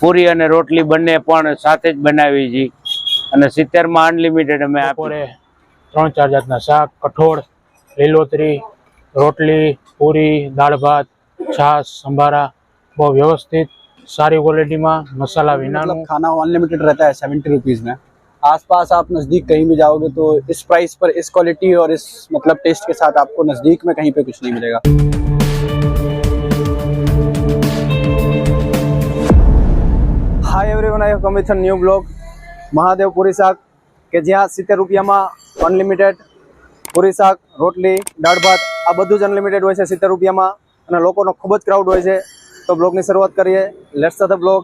પૂરી અને રોટલી બંને પણ સાથે જ બનાવી છે અને 70 માં અનલિમિટેડ અમે બપોરે 3-4 જાતના શાક, કઠોળ, લીલોતરી, રોટલી, પૂરી, दाल भात, छाछ, संभारा, बहुत व्यवस्थित सारी क्वालिटी में मसाला विना मतलब खाना अनलिमिटेड रहता है 70 रुपीज में। आसपास आप नज़दीक कहीं भी जाओगे तो इस प्राइस पर इस क्वालिटी और इस मतलब टेस्ट के साथ आपको नज़दीक में कहीं पे कुछ नहीं मिलेगा। Hi everyone, I come with a new blog. Mahadev पूरी शाक के જ્યાં 70 રૂપિયામાં અનલિમિટેડ પૂરી શાક, રોટલી, દાળ ભાત આ બધું જ અનલિમિટેડ હોય છે 70 રૂપિયામાં અને લોકોનો ખૂબ જ ક્રાઉડ હોય છે। તો બ્લોગની શરૂઆત કરીએ। Let's start the blog.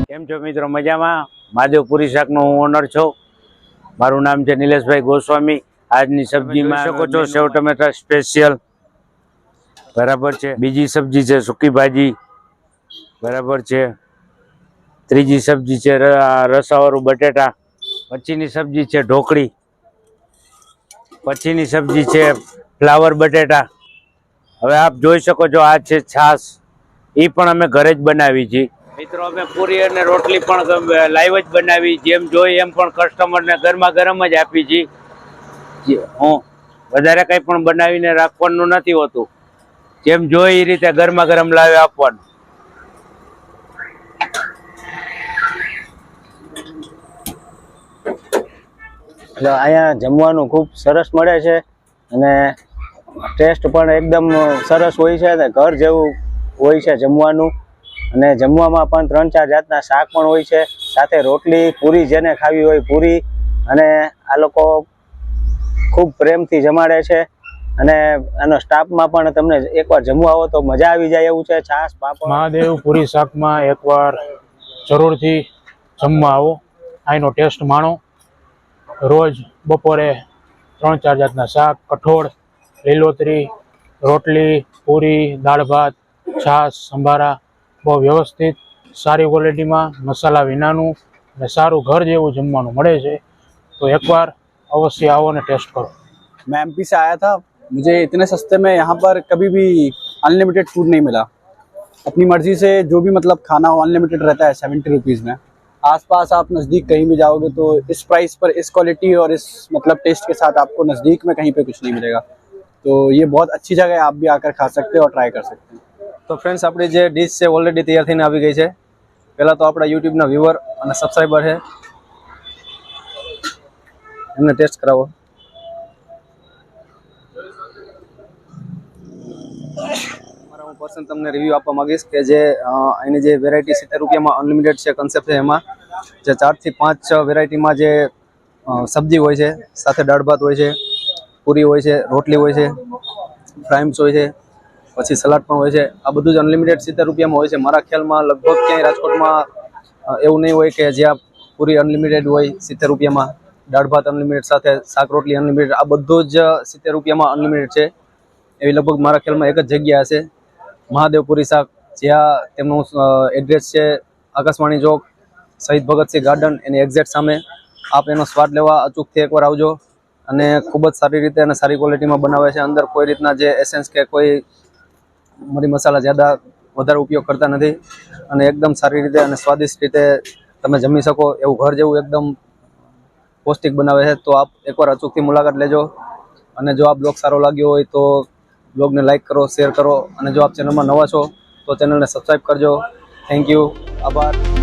કેમ છો મિત્રો? મજામાં? મહાદેવ પૂરી શાકનો હું ઓનર છું। મારું નામ છે નિલેશભાઈ ગોસ્વામી। આજની સબ્જીમાં શકો છો સેવ ટમેટા સ્પેશિયલ, બરાબર છે। બીજી સબ્જી છે સૂકી ભાજી, બરાબર છે। ત્રીજી સબ્જી છે રસાવાળું બટેટા। પછીની સબ્જી છે ઢોકળી। પછીની સબ્જી છે ફ્લાવર બટેટા। હવે આપ જોઈ શકો છો આ છે છાશ, એ પણ અમે ઘરે જ બનાવી છે મિત્રો। અમે પૂરી અને રોટલી પણ લાઈવ જ બનાવી, જેમ જોઈ એમ પણ કસ્ટમરને ગરમા ગરમ જ આપી છે। હું વધારે કંઈ પણ બનાવીને રાખવાનું નથી હોતું, જેમ જોઈ એ રીતે ગરમા ગરમ લાવી આપવાનું। અહીંયા જમવાનું ખૂબ સરસ મળે છે અને ટેસ્ટ પણ એકદમ સરસ હોય છે અને ઘર જેવું હોય છે જમવાનું। અને જમવામાં પણ 3-4 જાતના શાક પણ હોય છે, સાથે રોટલી, પૂરી, જેને ખાવી હોય પૂરી। અને આ લોકો ખૂબ પ્રેમથી જમાડે છે અને આનો સ્ટાફમાં પણ તમને એકવાર જમવા આવો તો મજા આવી જાય એવું છે। છાશ, પાપડ। महादेव पूरी शाक में एक बार जरूर थी जमवा आओ, आईनो टेस्ट माणो। रोज बपोरे 3-4 जातना शाक, कठोळ, લીલોતરી, रोटली, पूरी, दाळ भात, छाछ, संभारा, बहुत व्यवस्थित सारी क्वालिटी में मसाला विनानु ने सारू घर जेवुं जमवानुं मळे छे। तो एक बार अवश्य आओ ने टेस्ट करो। मैं एमपी से आया था, मुझे इतने सस्ते में यहाँ पर कभी भी अनलिमिटेड फूड नहीं मिला। अपनी मर्जी से जो भी मतलब खाना हो अनलिमिटेड रहता है 70 रुपीज़ में। आसपास आप नज़दीक कहीं भी जाओगे तो इस प्राइस पर इस क्वालिटी और इस मतलब टेस्ट के साथ आपको नज़दीक में कहीं पे कुछ नहीं मिलेगा। तो ये बहुत अच्छी जगह है, आप भी आकर खा सकते हो और ट्राई कर सकते हैं। तो फ्रेंड्स, अपनी जो डिश है ऑलरेडी तैयार थईने આવી ગઈ છે। પહેલા તો આપણા યુટ્યુબના વ્યુઅર અને સબસ્ક્રાઇબર છે, એમને ટેસ્ટ કરાવો। મારા હું પર્સન તમને રિવ્યુ આપવા માંગીશ કે જે અહીંની જે વેરાયટી 70 રૂપિયામાં અનલિમિટેડ છે કન્સેપ્ટ છે, એમાં જે 4 થી 5 વેરાયટીમાં જે સબ્જી હોય છે, સાથે દાળ ભાત હોય છે, પૂરી હોય છે, રોટલી હોય છે, ફ્રાઈમ્સ હોય છે, પછી સલાડ પણ હોય છે। આ બધું જ અનલિમિટેડ 70 રૂપિયામાં હોય છે। મારા ખ્યાલમાં લગભગ ક્યાંય રાજકોટમાં એવું નહીં હોય કે જ્યાં પૂરી અનલિમિટેડ હોય 70 રૂપિયામાં, દાળ ભાત અનલિમિટેડ સાથે શાક રોટલી અનલિમિટેડ, આ બધું જ 70 રૂપિયામાં અનલિમિટેડ છે। એવી લગભગ મારા ખ્યાલમાં એક જ જગ્યા હશે, મહાદેવ પૂરી શાક, જ્યાં તેમનું એડ્રેસ છે આકાશવાણી ચોક, શહીદ ભગતસિંહ ગાર્ડન, એની એક્ઝેક્ટ સામે। આપ એનો સ્વાદ લેવા અચૂકથી એકવાર આવજો અને ખૂબ જ સારી રીતે અને સારી ક્વોલિટીમાં બનાવે છે। અંદર કોઈ રીતના જે એસેન્સ કે કોઈ મરી મસાલા જ્યાદા વધારે ઉપયોગ કરતા નથી અને એકદમ સારી રીતે અને સ્વાદિષ્ટ રીતે તમે જમી શકો એવું ઘર જેવું એકદમ પૌષ્ટિક બનાવે છે। તો આપ એકવાર અચૂકથી મુલાકાત લેજો અને જો આ બ્લોગ સારો લાગ્યો હોય તો બ્લોગને લાઈક કરો, શેર કરો અને જો આપ ચેનલમાં નવા છો તો ચેનલને સબસ્ક્રાઈબ કરજો। થેન્ક યુ, આભાર।